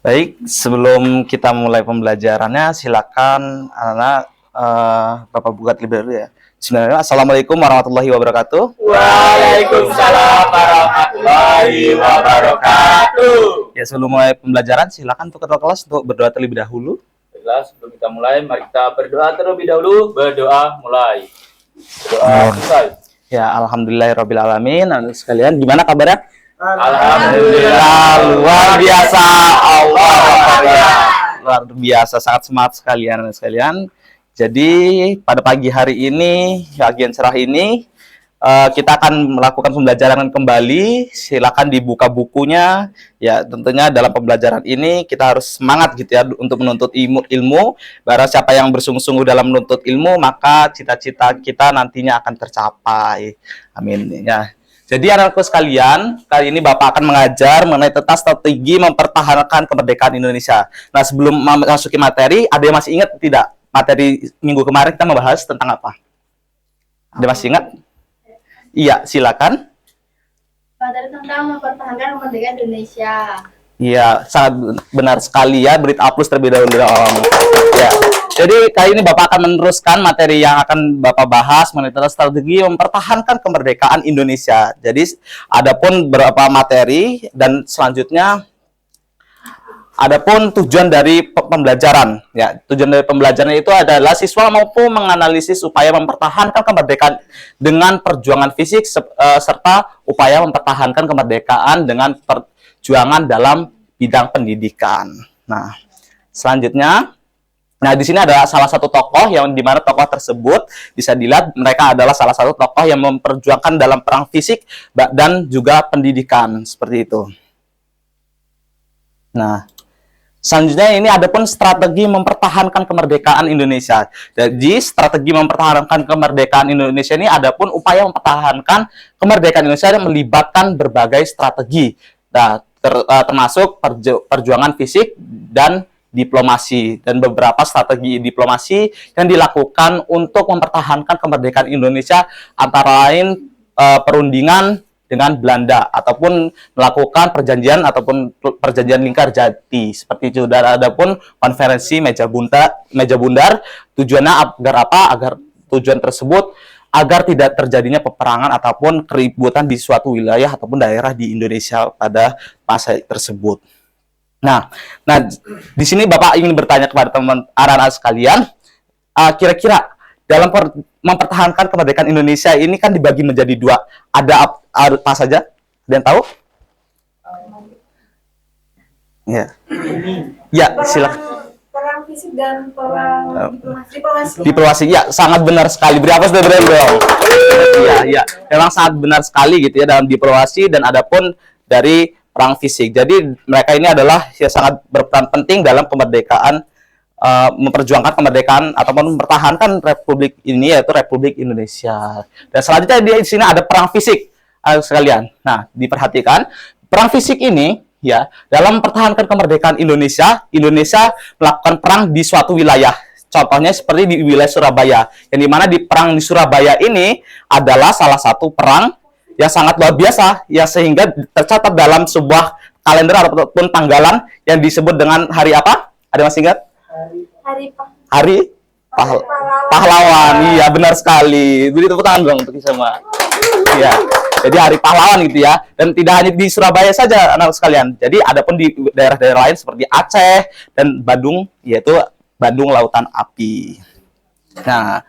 Baik, sebelum kita mulai pembelajarannya, silakan anak-anak Bapak buka terlebih dahulu ya. Bismillahirrahmanirrahim. Assalamualaikum warahmatullahi wabarakatuh. Waalaikumsalam warahmatullahi wabarakatuh. Ya, sebelum mulai pembelajaran, silakan untuk ketua kelas untuk berdoa terlebih dahulu. Baiklah, sebelum kita mulai, mari kita berdoa terlebih dahulu. Berdoa mulai. Berdoa mulai. Ya, alhamdulillahirrabbilalamin. Anak sekalian, gimana kabarnya? Alhamdulillah. Luar biasa, Allah luar biasa, sangat semangat sekalian anak sekalian. Jadi pada pagi hari ini, bagian cerah ini, kita akan melakukan pembelajaran kembali. Silakan dibuka bukunya. Ya, tentunya dalam pembelajaran ini kita harus semangat gitu ya untuk menuntut ilmu. Barang siapa yang bersungguh-sungguh dalam menuntut ilmu, maka cita-cita kita nantinya akan tercapai. Amin ya. Jadi anak-anakku sekalian, kali ini Bapak akan mengajar mengenai tentang strategi mempertahankan kemerdekaan Indonesia. Nah, sebelum memasuki materi, ada yang masih ingat tidak? Materi minggu kemarin kita membahas tentang apa? Ada masih ingat? Iya, silakan. Materi tentang mempertahankan kemerdekaan Indonesia. Iya, sangat benar sekali ya. Beri aplaus terlebih dahulu dong. Ya. Jadi kali ini Bapak akan meneruskan materi yang akan Bapak bahas mengenai strategi mempertahankan kemerdekaan Indonesia. Jadi adapun beberapa materi dan selanjutnya adapun tujuan dari pembelajaran. Ya, tujuan dari pembelajaran itu adalah siswa mampu menganalisis upaya mempertahankan kemerdekaan dengan perjuangan fisik serta upaya mempertahankan kemerdekaan dengan perjuangan dalam bidang pendidikan. Nah, selanjutnya, di sini ada salah satu tokoh yang dimana tokoh tersebut bisa dilihat mereka adalah salah satu tokoh yang memperjuangkan dalam perang fisik dan juga pendidikan seperti itu. Nah, selanjutnya ini adapun strategi mempertahankan kemerdekaan Indonesia. Jadi strategi mempertahankan kemerdekaan Indonesia ini adapun upaya mempertahankan kemerdekaan Indonesia yang melibatkan berbagai strategi. Nah, termasuk perjuangan fisik dan diplomasi dan beberapa strategi diplomasi yang dilakukan untuk mempertahankan kemerdekaan Indonesia antara lain perundingan dengan Belanda ataupun melakukan perjanjian lingkar jati seperti itu. Dan adapun konferensi meja bundar tujuannya agar apa? Agar tujuan tersebut agar tidak terjadinya peperangan ataupun keributan di suatu wilayah ataupun daerah di Indonesia pada masa tersebut. Nah, di sini Bapak ingin bertanya kepada teman-teman anak-anak sekalian, kira-kira dalam mempertahankan kemerdekaan Indonesia ini kan dibagi menjadi dua. Ada apa saja? Ada yang tahu? Ya, ya silakan. Perang fisik dan perang diplomasi. Diplomasi, ya sangat benar sekali. Beri apa dong? Ya, memang sangat benar sekali gitu ya dalam diplomasi dan adapun dari perang fisik. Jadi mereka ini adalah ya sangat berperan penting dalam kemerdekaan, memperjuangkan kemerdekaan ataupun mempertahankan republik ini yaitu Republik Indonesia. Dan selanjutnya di sini ada perang fisik sekalian. Nah, diperhatikan perang fisik ini ya dalam mempertahankan kemerdekaan Indonesia melakukan perang di suatu wilayah. Contohnya seperti di wilayah Surabaya. Yang dimana di perang di Surabaya ini adalah salah satu perang yang sangat luar biasa, ya sehingga tercatat dalam sebuah kalender ataupun tanggalan yang disebut dengan hari apa? Ada masih ingat? Hari Pahlawan. Iya, benar sekali. Beri tepuk tangan dong untuk semua. Iya. Jadi hari pahlawan gitu ya. Dan tidak hanya di Surabaya saja anak sekalian. Jadi adapun di daerah-daerah lain seperti Aceh dan Bandung, yaitu Bandung Lautan Api. Nah,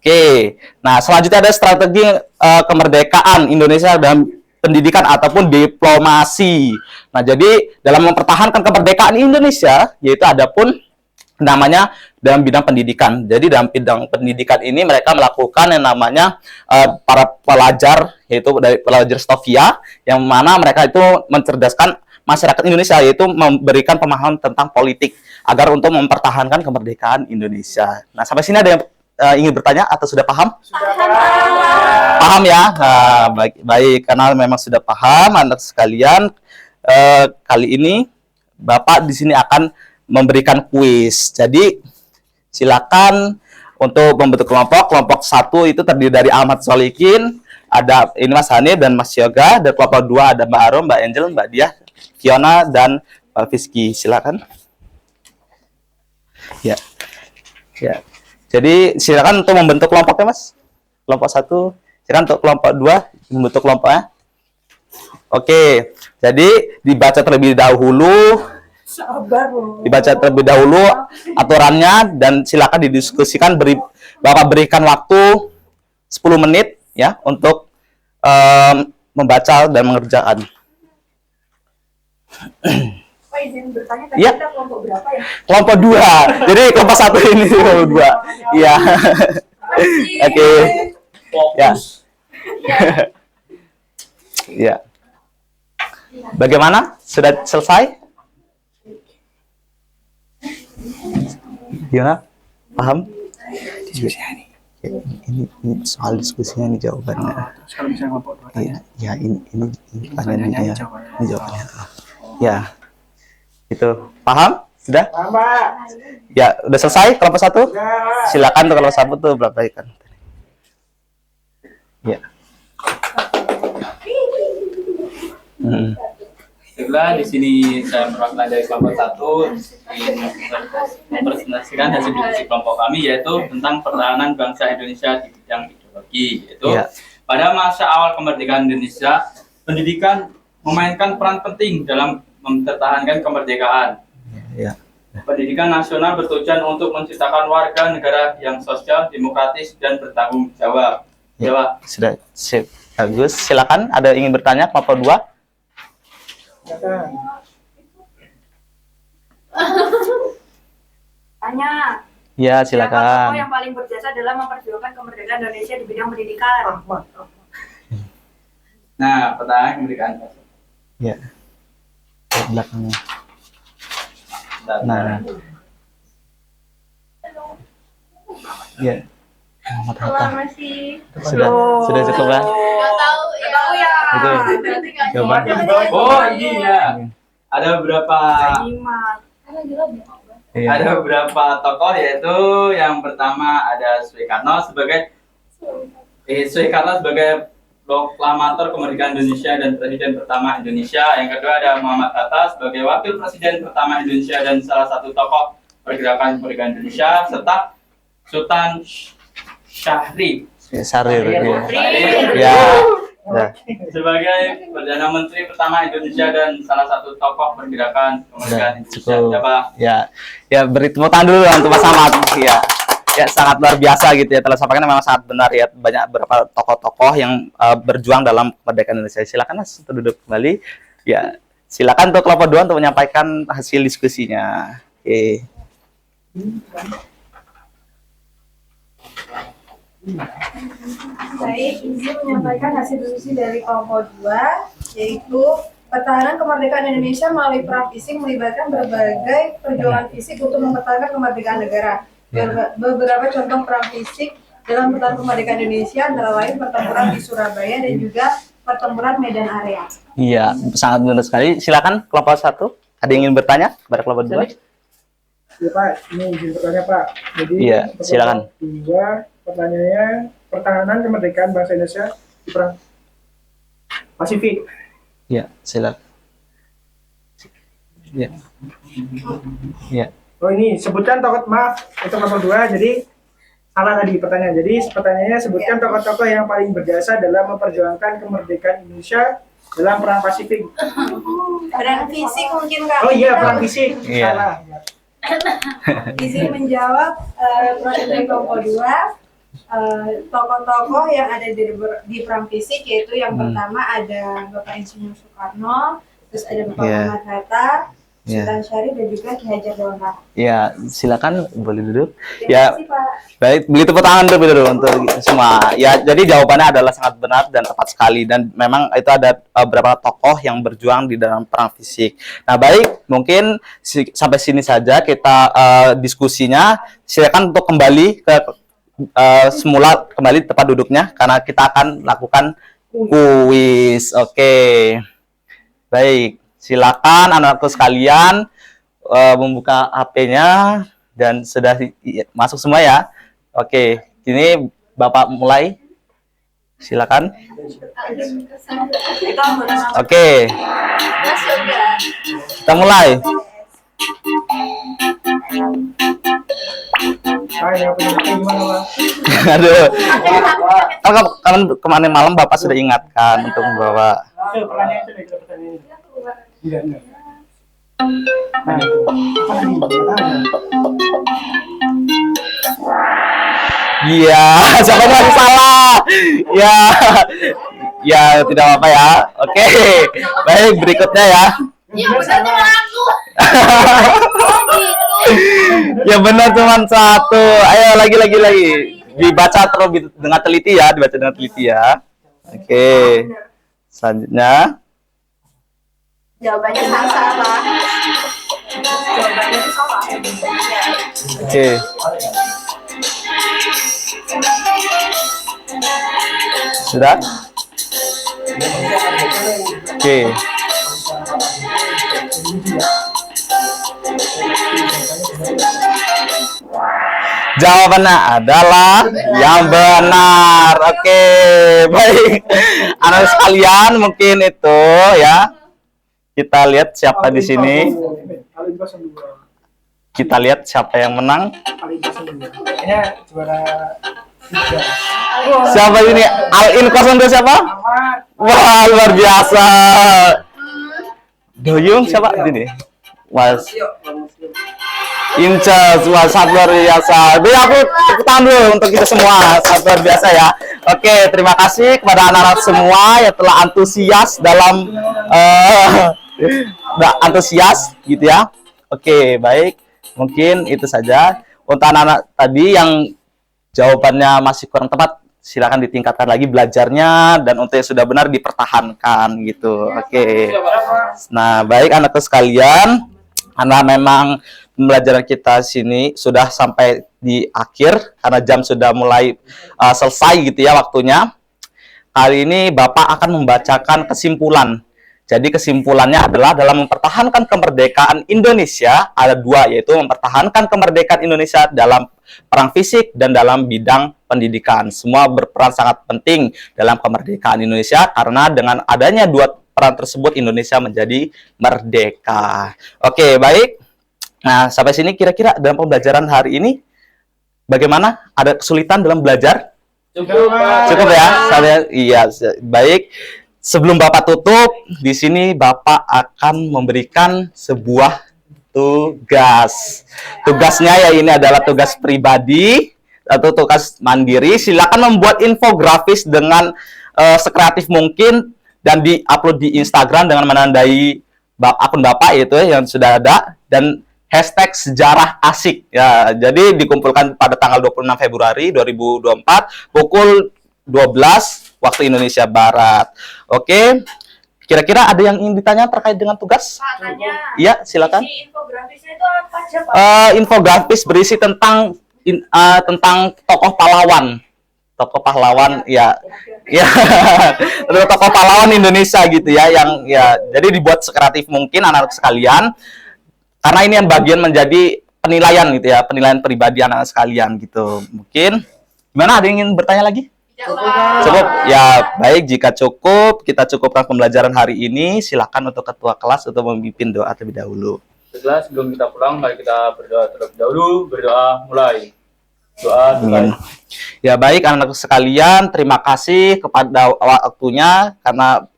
oke, nah selanjutnya ada strategi kemerdekaan Indonesia dalam pendidikan ataupun diplomasi. Nah, jadi dalam mempertahankan kemerdekaan Indonesia, yaitu adapun namanya dalam bidang pendidikan. Jadi dalam bidang pendidikan ini mereka melakukan yang namanya para pelajar, yaitu dari pelajar Stovia, yang mana mereka itu mencerdaskan masyarakat Indonesia, yaitu memberikan pemahaman tentang politik agar untuk mempertahankan kemerdekaan Indonesia. Nah, sampai sini ada yang ingin bertanya atau sudah paham? Paham ya? Nah, baik, karena memang sudah paham anak sekalian. Kali ini Bapak di sini akan memberikan kuis. Jadi silakan untuk membentuk kelompok. Kelompok 1 itu terdiri dari Ahmad Solikin, ada ini Mas Hanif dan Mas Yoga. Dan kelompok 2 ada Mbak Arum, Mbak Angel, Mbak Diah, Fiona dan Pak Fiski, silakan. Ya. Ya. Jadi silakan untuk membentuk kelompoknya, Mas. Kelompok 1, silakan untuk kelompok 2 membentuk kelompoknya. Oke. Jadi dibaca terlebih dahulu. Sabar loh. Dibaca terlebih dahulu aturannya dan silakan didiskusikan. Bapak berikan waktu 10 menit ya untuk membaca dan mengerjakan. Pak izin bertanya tadi Ya. kita kelompok berapa ya? Kelompok 2. Jadi kelompok 1 ini kelompok 2. Iya. Oke. Fokus. Ya. Bagaimana? Sudah selesai? Gimana? Paham? Ini soal diskusinya nih jawabannya. Kalau misalnya kelompok 2 Iya, ya ini pertanyaannya ya. Ini jawabannya. Ya. Itu paham? Sudah? Paham, Pak? Ya, udah selesai kelompok 1? Enggak. Silakan tuh kalau sabut tuh berapa ikan. Ya. Baiklah, di sini saya perwakilan dari kelompok 1 ingin mempresentasikan hasil diskusi kelompok kami yaitu tentang pertahanan bangsa Indonesia di bidang ideologi. Yaitu Ya. pada masa awal kemerdekaan Indonesia, pendidikan memainkan peran penting dalam mempertahankan kemerdekaan. Ya. Pendidikan nasional bertujuan untuk menciptakan warga negara yang sosial, demokratis, dan bertanggung jawab. Ya. Sudah sip. Bagus. Silakan ada yang ingin bertanya kelompok 2? Tanya. Ya, Siapa tokoh silakan. yang paling berjasa dalam memperjuangkan kemerdekaan Indonesia di bidang pendidikan? Nah, pertanyaan kemerdekaan. Ya. Di belakangnya. Bentar. Nah. Ya. Muhammad Hatta. Masih. Sudah cukup kan? Nggak tahu ya. Itu. Berarti nggak Jawaban. nyimak. Oh, ini ya. Ada beberapa Nyimak. Iya. beberapa tokoh yaitu yang pertama ada Soekarno sebagai proklamator kemerdekaan Indonesia dan presiden pertama Indonesia. Yang kedua ada Muhammad Hatta sebagai wakil presiden pertama Indonesia dan salah satu tokoh pergerakan kemerdekaan Indonesia, serta Sultan Syahrir Ya, Syahrir. Ya. Syahrir Ya. Ya. sebagai perdana menteri pertama Indonesia dan salah satu tokoh pergerakan kemerdekaan Indonesia. Cukup. Siapa? Ya. Ya, beri tepuk tangan dulu untuk Mas Ahmad. Ya. Ya, sangat luar biasa gitu ya. Telah sampaikan memang sangat benar ya. Banyak beberapa tokoh-tokoh yang berjuang dalam kemerdekaan Indonesia. Silakan Mas untuk duduk kembali. Ya. Silakan untuk kelompok 2 untuk menyampaikan hasil diskusinya. Oke. Baik, izin menyampaikan hasil diskusi dari kelompok 2, yaitu pertahanan kemerdekaan Indonesia melalui perang fisik melibatkan berbagai perjuangan fisik untuk mempertahankan kemerdekaan negara. Beberapa contoh perang fisik dalam pertahanan kemerdekaan Indonesia antara lain pertempuran di Surabaya dan juga pertempuran Medan Area. Iya, sangat benar sekali. Silakan kelompok 1. Ada yang ingin bertanya kepada kelompok 2? Iya, Pak. Ini izin bertanya, Pak. Jadi, Iya, untuk silakan. kelompok 2, pertanyaannya pertahanan kemerdekaan bangsa Indonesia di perang Pasifik. Iya, silakan. Iya. Iya. Oh, ini sebutkan tokoh, maaf untuk kelompok 2. Jadi salah tadi pertanyaan. Jadi pertanyaannya sebutkan tokoh-tokoh yang paling berjasa dalam memperjuangkan kemerdekaan Indonesia dalam perang Pasifik. Perang fisik mungkin Kak. Oh iya, perang fisik. Iya. Salah. Izin menjawab proses dari kelompok 2. Tokoh-tokoh yang ada di perang fisik yaitu yang pertama ada Bapak Insinyur Soekarno, terus ada Bapak Iya. Muhammad Hatta, Iya. Sultan Syarif dan juga Ki Hajar Dewantara. Ya, silakan boleh duduk. Terima Ya, kasih Pak. baik, beli tepuk tangan dulu untuk semua. Ya, jadi jawabannya adalah sangat benar dan tepat sekali dan memang itu ada beberapa tokoh yang berjuang di dalam perang fisik. Nah, baik, mungkin sampai sini saja kita diskusinya. Silakan untuk kembali ke semula kembali tempat duduknya karena kita akan lakukan kuis. Oke. Baik, silakan anak-anakku sekalian membuka HP-nya dan sudah masuk semua ya. Oke, ini Bapak mulai. Silakan. Kita mulai. Oke, Mas Yoga. kita mulai. Hai, yang punya HP gimana, Pak? Aduh. Kan kemarin malam Bapak sudah ingatkan untuk membawa. Pertanyaan itu deh, pertanyaan ini. Enggak. Nah, itu. Apa tadi? Pertanyaan. Iya, siapa yang salah? Ya, ya tidak apa-apa ya. Oke, baik berikutnya ya. Iya, benar cuma aku. Ya benar cuma satu. Ayo lagi. Dibaca terlebih dengan teliti ya, dibaca dengan teliti ya. Oke. Selanjutnya. Jawabannya salah. Jawabannya itu salah. Oke. Sudah? Oke. Jawabannya adalah yang benar. Oke, baik. Anak sekalian mungkin itu ya. Kita lihat siapa di sini. Paling 02. Kita lihat siapa yang menang. Paling 02. Kayaknya juara 3. Siapa ini? Al-In 02 siapa? Ahmad. Wah, luar biasa. Doyung siapa ini? Was Inces, wah sangat luar biasa. Jadi aku tepuk tangan dulu untuk kita semua, sangat luar biasa ya. Oke, terima kasih kepada anak-anak semua yang telah antusias dalam antusias gitu ya. Oke, baik. Mungkin itu saja untuk anak-anak tadi yang jawabannya masih kurang tepat. Silakan ditingkatkan lagi belajarnya dan untuk yang sudah benar dipertahankan gitu. Oke. Nah, baik anakku sekalian, karena memang pembelajaran kita sini sudah sampai di akhir karena jam sudah mulai selesai gitu ya waktunya. Kali ini Bapak akan membacakan kesimpulan. Jadi kesimpulannya adalah dalam mempertahankan kemerdekaan Indonesia ada dua, yaitu mempertahankan kemerdekaan Indonesia dalam perang fisik dan dalam bidang pendidikan. Semua berperan sangat penting dalam kemerdekaan Indonesia karena dengan adanya dua peran tersebut Indonesia menjadi merdeka. Oke, baik. Nah, sampai sini kira-kira dalam pembelajaran hari ini bagaimana? Ada kesulitan dalam belajar? Cukup ya? Iya, baik. Sebelum Bapak tutup, di sini Bapak akan memberikan sebuah tugas. Tugasnya ya ini adalah tugas pribadi atau tugas mandiri. Silakan membuat infografis dengan sekreatif mungkin dan di-upload di Instagram dengan menandai akun Bapak itu yang sudah ada dan hashtag sejarah asik ya. Jadi dikumpulkan pada tanggal 26 Februari 2024 pukul 12 waktu Indonesia Barat. Oke. Kira-kira ada yang ingin ditanya terkait dengan tugas? Iya, silakan. Infografisnya itu apa aja, Pak? Infografis berisi tentang tokoh pahlawan. Tokoh pahlawan ya. Ya. Tokoh pahlawan Indonesia gitu ya yang ya. Jadi dibuat sekreatif mungkin anak-anak sekalian. Karena ini yang bagian menjadi penilaian gitu ya, penilaian pribadi anak-anak sekalian gitu. Mungkin gimana, ada yang ingin bertanya lagi? Cukup ya, baik, jika cukup kita cukupkan pembelajaran hari ini. Silakan untuk ketua kelas untuk memimpin doa terlebih dahulu. Setelah sebelum kita pulang, mari kita berdoa terlebih dahulu. Berdoa mulai. Doa mulai. Ya baik anak-anak sekalian, terima kasih kepada waktunya karena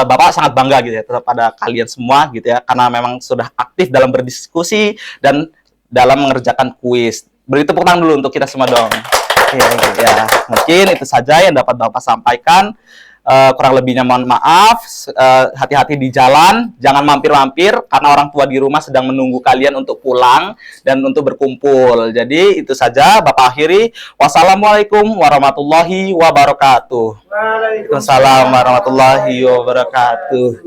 Bapak sangat bangga gitu ya kepada kalian semua gitu ya karena memang sudah aktif dalam berdiskusi dan dalam mengerjakan kuis. Beri tepuk tangan dulu untuk kita semua dong. Ya, mungkin itu saja yang dapat Bapak sampaikan. Kurang lebihnya mohon maaf. Hati-hati di jalan, jangan mampir-mampir karena orang tua di rumah sedang menunggu kalian untuk pulang dan untuk berkumpul. Jadi itu saja Bapak akhiri. Wassalamualaikum warahmatullahi wabarakatuh. Waalaikumsalam warahmatullahi wabarakatuh.